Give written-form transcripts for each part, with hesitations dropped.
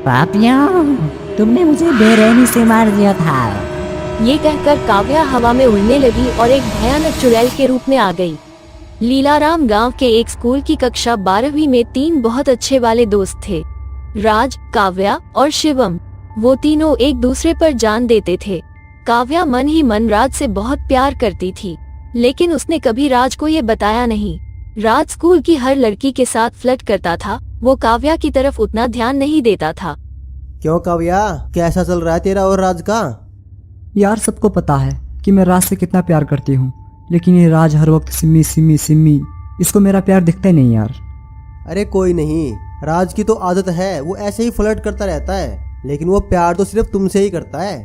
पापियों, तुमने मुझे बेरहमी से मार दिया था। ये कहकर काव्या हवा में उड़ने लगी और एक भयानक चुड़ैल के रूप में आ गई। लीलाराम गांव के एक स्कूल की कक्षा 12वीं में 3 बहुत अच्छे वाले दोस्त थे, राज, काव्या और शिवम। वो तीनों एक दूसरे पर जान देते थे। काव्या मन ही मन राज से बहुत प्यार करती थी, लेकिन उसने कभी राज को ये बताया नहीं। राज स्कूल की हर लड़की के साथ फ्लर्ट करता था, वो काव्या की तरफ उतना ध्यान नहीं देता था। क्यों काव्या, कैसा चल रहा है तेरा और राज का? यार सबको पता है कि मैं राज से कितना प्यार करती हूँ, लेकिन ये राज हर वक्त सिम्मी सिम्मी सिम्मी, इसको मेरा प्यार दिखता ही नहीं यार। अरे कोई नहीं, राज की तो आदत है, वो ऐसे ही फ्लर्ट करता रहता है, लेकिन वो प्यार तो सिर्फ तुमसे ही करता है।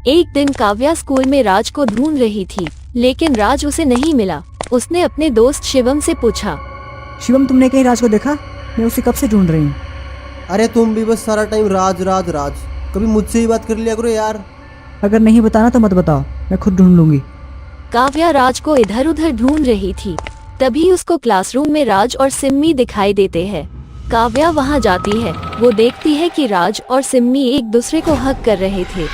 एक दिन काव्या स्कूल में राज को ढूंढ रही थी, लेकिन राज उसे नहीं मिला। उसने अपने दोस्त शिवम से पूछा, शिवम तुमने कहीं राज को देखा? मैं उसे कब से ढूंढ रही हूँ। अरे तुम भी बस सारा टाइम राज राज राज, कभी मुझसे ही बात कर लिया करो यार। अगर नहीं बताना तो मत बताओ, मैं खुद ढूंढ लूंगी। काव्या राज को इधर उधर ढूंढ रही थी, तभी उसको क्लासरूम में राज और सिम्मी दिखाई देते हैं। काव्या वहां जाती है, वो देखती है कि राज और सिम्मी एक दूसरे को हग कर रहे थे।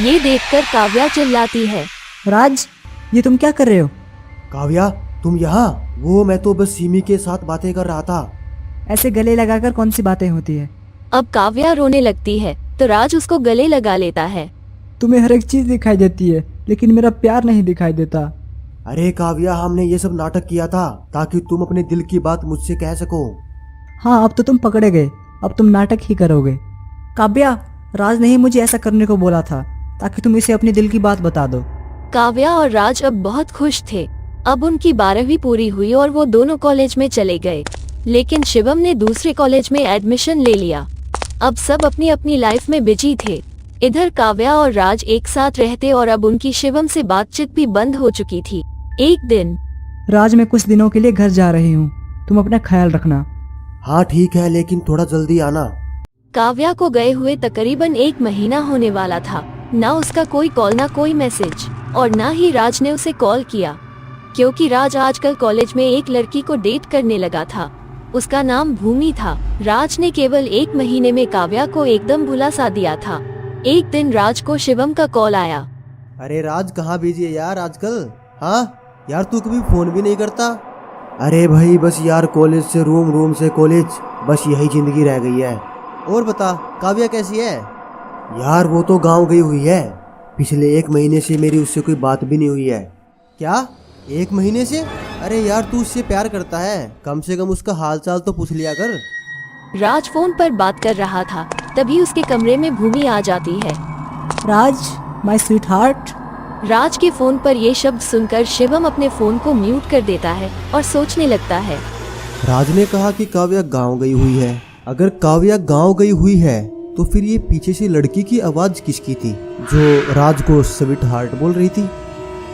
ये देखकर काव्या चिल्लाती है, राज, ये तुम क्या कर रहे हो? काव्या तुम यहाँ? वो मैं तो बस सिमी के साथ बातें कर रहा था। ऐसे गले लगाकर कौन सी बातें होती है? अब काव्या रोने लगती है तो राज उसको गले लगा लेता है। तुम्हें हर एक चीज दिखाई देती है, लेकिन मेरा प्यार नहीं दिखाई देता। अरे काव्या, हमने ये सब नाटक किया था ताकि तुम अपने दिल की बात मुझसे कह सको। हाँ, अब तो तुम पकड़े गए, अब तुम नाटक ही करोगे। काव्या, राज ने ही मुझे ऐसा करने को बोला था ताकि तुम इसे अपने दिल की बात बता दो। काव्या और राज अब बहुत खुश थे। अब उनकी 12वीं पूरी हुई और वो दोनों कॉलेज में चले गए, लेकिन शिवम ने दूसरे कॉलेज में एडमिशन ले लिया। अब सब अपनी अपनी लाइफ में बिजी थे। इधर काव्या और राज एक साथ रहते और अब उनकी शिवम से बातचीत भी बंद हो चुकी थी। एक दिन, राज, मैं कुछ दिनों के लिए घर जा रही हूँ, तुम अपना ख्याल रखना। हाँ ठीक है, लेकिन थोड़ा जल्दी आना। काव्या को गए हुए तकरीबन 1 महीना होने वाला था। ना उसका कोई कॉल, ना कोई मैसेज, और ना ही राज ने उसे कॉल किया, क्योंकि राज आजकल कॉलेज में एक लड़की को डेट करने लगा था। उसका नाम भूमि था। राज ने केवल 1 महीने में काव्या को एकदम भुला सा दिया था। एक दिन राज को शिवम का कॉल आया। अरे राज, कहाँ बिजी है यार आजकल? हाँ यार, तू कभी फोन भी नहीं करता। अरे भाई बस यार, कॉलेज से रूम, रूम से कॉलेज, बस यही जिंदगी रह गई है। और बता, काव्या कैसी है? यार वो तो गांव गई हुई है, पिछले 1 महीने से मेरी उससे कोई बात भी नहीं हुई है। क्या 1 महीने से? अरे यार, तू उससे प्यार करता है, कम से कम उसका हालचाल तो पूछ लिया कर। राज फोन पर बात कर रहा था, तभी उसके कमरे में भूमि आ जाती है। राज, माय स्वीट हार्ट। राज के फोन पर ये शब्द सुनकर शिवम अपने फोन को म्यूट कर देता है और सोचने लगता है। राज ने कहा कि काव्या गांव गई हुई है। अगर काव्या गांव गई हुई है तो फिर ये पीछे से लड़की की आवाज किसकी थी जो राज को स्वीट हार्ट बोल रही थी?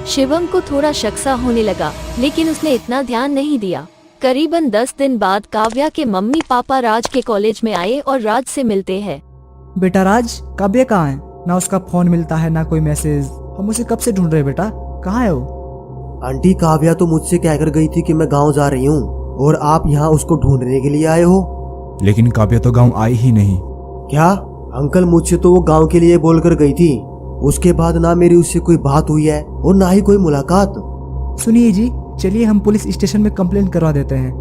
शिवम को थोड़ा शक सा होने लगा, लेकिन उसने इतना ध्यान नहीं दिया। करीबन 10 दिन बाद काव्या के मम्मी पापा राज के कॉलेज में आए और राज से मिलते हैं। बेटा राज, काव्या कहाँ है? ना उसका फोन मिलता है, ना कोई मैसेज। हम उसे कब से ढूंढ रहे हैं बेटा, कहाँ है वो? आंटी, काव्या तो मुझसे कहकर गई थी कि मैं गांव जा रही हूँ और आप यहाँ उसको ढूंढने के लिए आए हो। लेकिन काव्या तो गांव आई ही नहीं। क्या अंकल, मुझसे तो वो गांव के लिए बोलकर गई थी। उसके बाद ना मेरी उससे कोई बात हुई है और ना ही कोई मुलाकात। सुनिए जी, चलिए हम पुलिस स्टेशन में कंप्लेंट करवा देते हैं।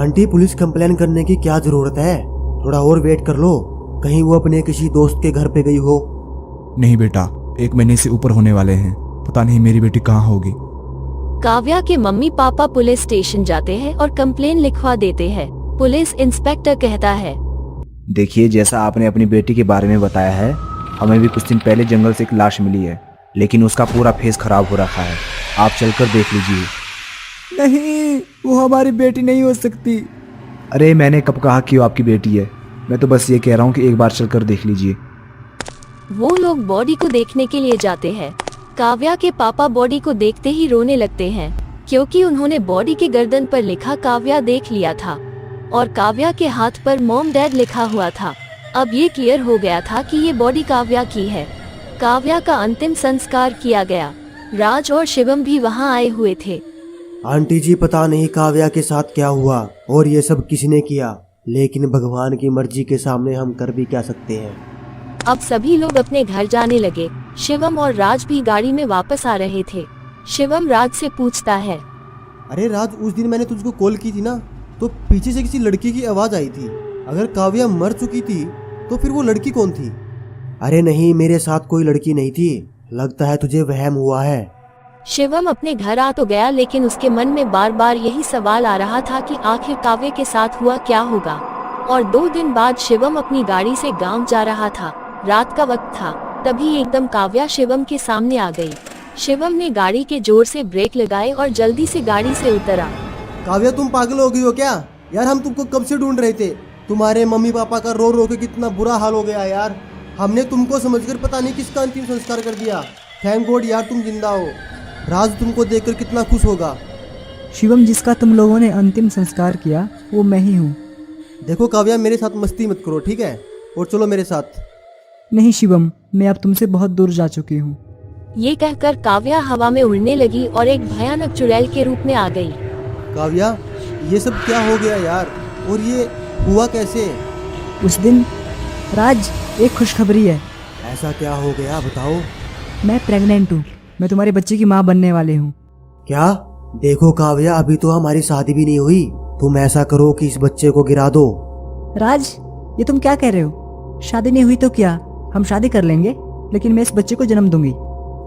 आंटी, पुलिस कंप्लेन करने की क्या जरूरत है? थोड़ा और वेट कर लो, कहीं वो अपने किसी दोस्त के घर पे गई हो। नहीं बेटा, 1 महीने से ऊपर होने वाले हैं, पता नहीं मेरी बेटी कहाँ होगी। काव्या के मम्मी पापा पुलिस स्टेशन जाते हैं और कंप्लेन लिखवा देते हैं। पुलिस इंस्पेक्टर कहता है, देखिए, जैसा आपने अपनी बेटी के बारे में बताया है, हमें भी कुछ दिन पहले जंगल से एक लाश मिली है, लेकिन उसका पूरा फेस खराब हो रखा है। आप चलकर देख लीजिए। नहीं, वो हमारी बेटी नहीं हो सकती। अरे मैंने कब कहा कि वो आपकी बेटी है? मैं तो बस ये कह रहा हूँ कि एक बार चलकर देख लीजिए। वो लोग बॉडी को देखने के लिए जाते हैं। काव्या के पापा बॉडी को देखते ही रोने लगते हैं, क्योंकि उन्होंने बॉडी के गर्दन पर लिखा काव्या देख लिया था और काव्या के हाथ पर मॉम डैड लिखा हुआ था। अब ये क्लियर हो गया था कि ये बॉडी काव्या की है। काव्या का अंतिम संस्कार किया गया। राज और शिवम भी वहाँ आए हुए थे। आंटी जी, पता नहीं काव्या के साथ क्या हुआ और ये सब किसने किया, लेकिन भगवान की मर्जी के सामने हम कर भी क्या सकते हैं। अब सभी लोग अपने घर जाने लगे। शिवम और राज भी गाड़ी में वापस आ रहे थे। शिवम राज से पूछता है, अरे राज, उस दिन मैंने तुझको कॉल की थी ना, तो पीछे से किसी लड़की की आवाज़ आई थी। अगर काव्या मर चुकी थी तो फिर वो लड़की कौन थी? अरे नहीं, मेरे साथ कोई लड़की नहीं थी, लगता है तुझे वहम हुआ है। शिवम अपने घर आ तो गया, लेकिन उसके मन में बार बार यही सवाल आ रहा था कि आखिर काव्य के साथ हुआ क्या होगा। और 2 दिन बाद शिवम अपनी गाड़ी से गांव जा रहा था। रात का वक्त था, तभी एकदम काव्या शिवम के सामने आ गई। शिवम ने गाड़ी के जोर से ब्रेक लगाए और जल्दी से गाड़ी से उतरा। काव्या, तुम पागल हो गई हो क्या? यार हम तुमको कब से ढूंढ रहे थे। तुम्हारे मम्मी पापा का रो रो के कितना बुरा हाल हो गया यार। हमने तुमको समझकर पता नहीं किसका अंतिम संस्कार कर दिया। थैंक गॉड यार तुम जिंदा हो। राज तुमको देखकर कितना खुश होगा। शिवम, जिसका तुम लोगों ने अंतिम संस्कार किया वो मैं ही हूँ। देखो काव्या, मेरे साथ मस्ती मत करो, ठीक है? और चलो मेरे साथ। नहीं शिवम, मैं अब तुमसे बहुत दूर जा चुकी हूँ। ये कहकर काव्या हवा में उड़ने लगी और एक भयानक चुड़ैल के रूप में आ गई। काव्या, ये सब क्या हो गया यार? और ये हुआ कैसे? उस दिन राज, एक खुशखबरी है। ऐसा क्या हो गया बताओ। मैं प्रेग्नेंट हूँ। मैं तुम्हारे बच्चे की माँ बनने वाली हूँ। क्या? देखो काव्या, अभी तो हमारी शादी भी नहीं हुई। तुम ऐसा करो कि इस बच्चे को गिरा दो। राज, ये तुम क्या कह रहे हो? शादी नहीं हुई तो क्या, हम शादी कर लेंगे, लेकिन मैं इस बच्चे को जन्म दूंगी।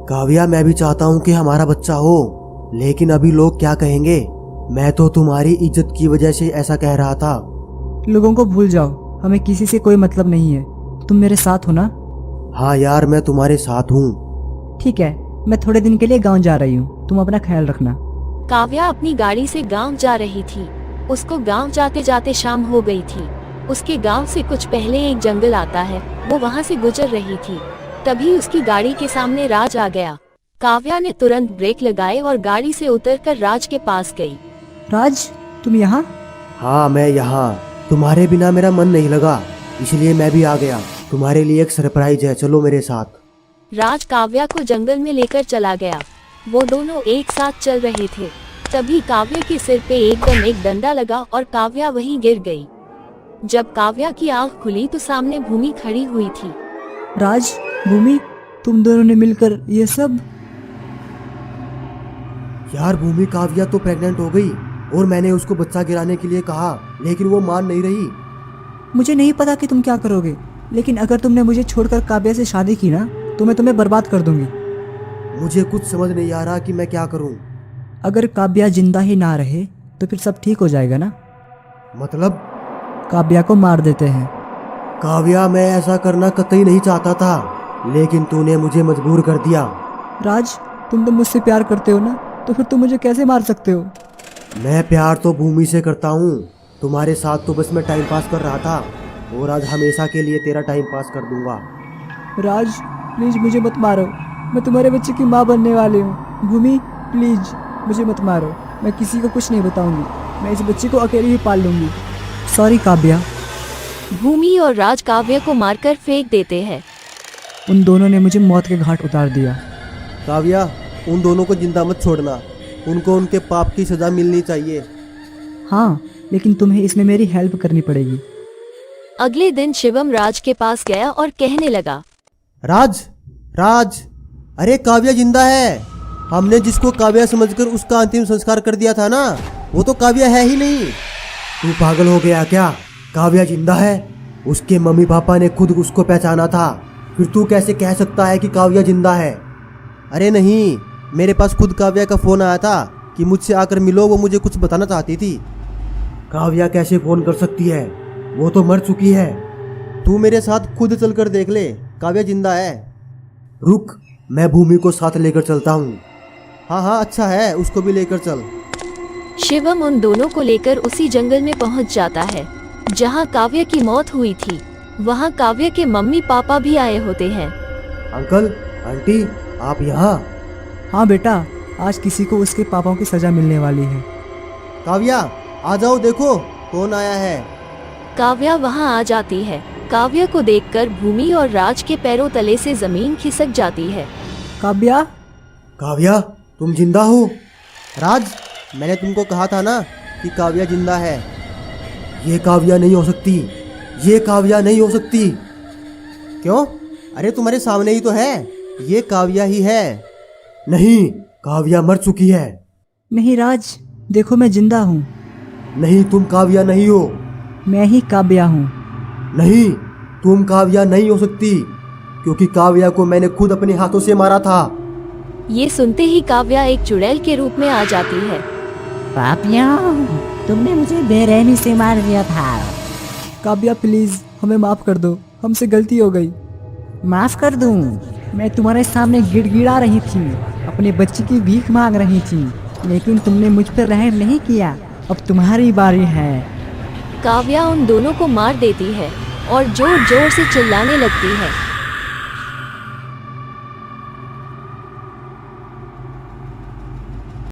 काव्या, मैं भी चाहता हूँ कि हमारा बच्चा हो, लेकिन अभी लोग क्या कहेंगे? मैं तो तुम्हारी इज्जत की वजह से ऐसा कह रहा था। लोगों को भूल जाओ, हमें किसी से कोई मतलब नहीं है। तुम मेरे साथ हो ना? हाँ यार, मैं तुम्हारे साथ हूँ। ठीक है, मैं थोड़े दिन के लिए गांव जा रही हूँ, तुम अपना ख्याल रखना। काव्या अपनी गाड़ी से गांव जा रही थी। उसको गांव जाते जाते शाम हो गई थी। उसके गांव से कुछ पहले एक जंगल आता है। वो वहां से गुजर रही थी, तभी उसकी गाड़ी के सामने राज आ गया। काव्या ने तुरंत ब्रेक लगाए और गाड़ी से उतरकर राज के पास गई। राज, तुम यहाँ? हाँ मैं यहाँ। तुम्हारे बिना मेरा मन नहीं लगा, इसलिए मैं भी आ गया। तुम्हारे लिए एक सरप्राइज है, चलो मेरे साथ। राज काव्या को जंगल में लेकर चला गया। वो दोनों एक साथ चल रहे थे, तभी काव्या के सिर पे एकदम एक डंडा लगा और काव्या वहीं गिर गई। जब काव्या की आंख खुली तो सामने भूमि खड़ी हुई थी। राज, भूमि, तुम दोनों ने मिलकर ये सब? यार भूमि, काव्या तो प्रेग्नेंट हो गई और मैंने उसको बच्चा गिराने के लिए कहा, लेकिन वो मान नहीं रही। मुझे नहीं पता कि तुम क्या करोगे, लेकिन अगर तुमने मुझे छोड़कर काव्या से शादी की ना, तो मैं तुम्हें बर्बाद कर दूंगी। मुझे कुछ समझ नहीं आ रहा कि मैं क्या करूं। अगर काव्या जिंदा ही ना रहे तो फिर सब ठीक हो जाएगा ना? मतलब? काव्या को मार देते हैं। काव्या, मैं ऐसा करना कतई नहीं चाहता था, लेकिन तूने मुझे मजबूर कर दिया। राज, तुम तो मुझसे प्यार करते हो ना, तो फिर तुम मुझे कैसे मार सकते हो? मैं प्यार तो भूमि से करता हूँ, तुम्हारे साथ तो बस मैं टाइम पास कर रहा था, और आज हमेशा के लिए तेरा टाइम पास कर दूंगा। राज, प्लीज मुझे मत मारो, मैं तुम्हारे बच्चे की माँ बनने वाली हूँ। भूमि, प्लीज मुझे मत मारो, मैं किसी को कुछ नहीं बताऊंगी, मैं इस बच्चे को अकेले ही पाल लूंगी। सॉरी काव्या। भूमि और राज काव्या को मारकर फेंक देते हैं। उन दोनों ने मुझे मौत के घाट उतार दिया। काव्या, उन दोनों को जिंदा मत छोड़ना, उनको उनके पाप की सजा मिलनी चाहिए। हाँ, लेकिन तुम्हें इसमें मेरी हेल्प करनी पड़ेगी। अगले दिन शिवम राज के पास गया और कहने लगा, राज, राज, अरे काव्या जिंदा है। हमने जिसको काव्या समझकर उसका अंतिम संस्कार कर दिया था ना, वो तो काव्या है ही नहीं। तू पागल हो गया क्या? काव्या जिंदा है। उसके मम्मी पापा ने खुद उसको पहचाना था, फिर तू कैसे कह सकता है कि काव्या जिंदा है? अरे नहीं, मेरे पास खुद काव्या का फोन आया था कि मुझसे आकर मिलो, वो मुझे कुछ बताना चाहती थी। काव्या कैसे फोन कर सकती है? वो तो मर चुकी है। तू मेरे साथ खुद चलकर देख ले, काव्या जिंदा है। रुक, मैं भूमि को साथ लेकर चलता हूँ। हाँ हाँ अच्छा है, उसको भी लेकर चल। शिवम उन दोनों को लेकर उसी जंगल में पहुंच जाता है जहां काव्या की मौत हुई थी। वहां काव्या के मम्मी पापा भी आए होते हैं। अंकल, आंटी, आप यहाँ? हाँ बेटा, आज किसी को उसके पापाओं की सजा मिलने वाली है। काव्या आ जाओ, देखो कौन आया है। काव्या वहां आ जाती है। काव्या को देखकर भूमि और राज के पैरों तले से जमीन खिसक जाती है। काव्या, काव्या तुम जिंदा हो? राज, मैंने तुमको कहा था ना कि काव्या जिंदा है। ये काव्या नहीं हो सकती, ये काव्या नहीं हो सकती। क्यों? अरे तुम्हारे सामने ही तो है, ये काव्या ही है। नहीं, काव्या मर चुकी है। नहीं राज, देखो मैं जिंदा हूँ। नहीं, तुम काव्या नहीं हो। मैं ही काव्या हूँ। नहीं, तुम काव्या नहीं हो सकती, क्योंकि काव्या को मैंने खुद अपने हाथों से मारा था। ये सुनते ही काव्या एक चुड़ैल के रूप में आ जाती है। पापियों, तुमने मुझे बेरहमी से मार दिया था। काव्या प्लीज हमें माफ कर दो, हमसे गलती हो गई। माफ कर दूं? मैं तुम्हारे सामने गिड़गिड़ा रही थी, अपने बच्चे की भीख मांग रही थी, लेकिन तुमने मुझ पर रहम नहीं किया। अब तुम्हारी बारी है। काव्या उन दोनों को मार देती है और जोर जोर से चिल्लाने लगती है।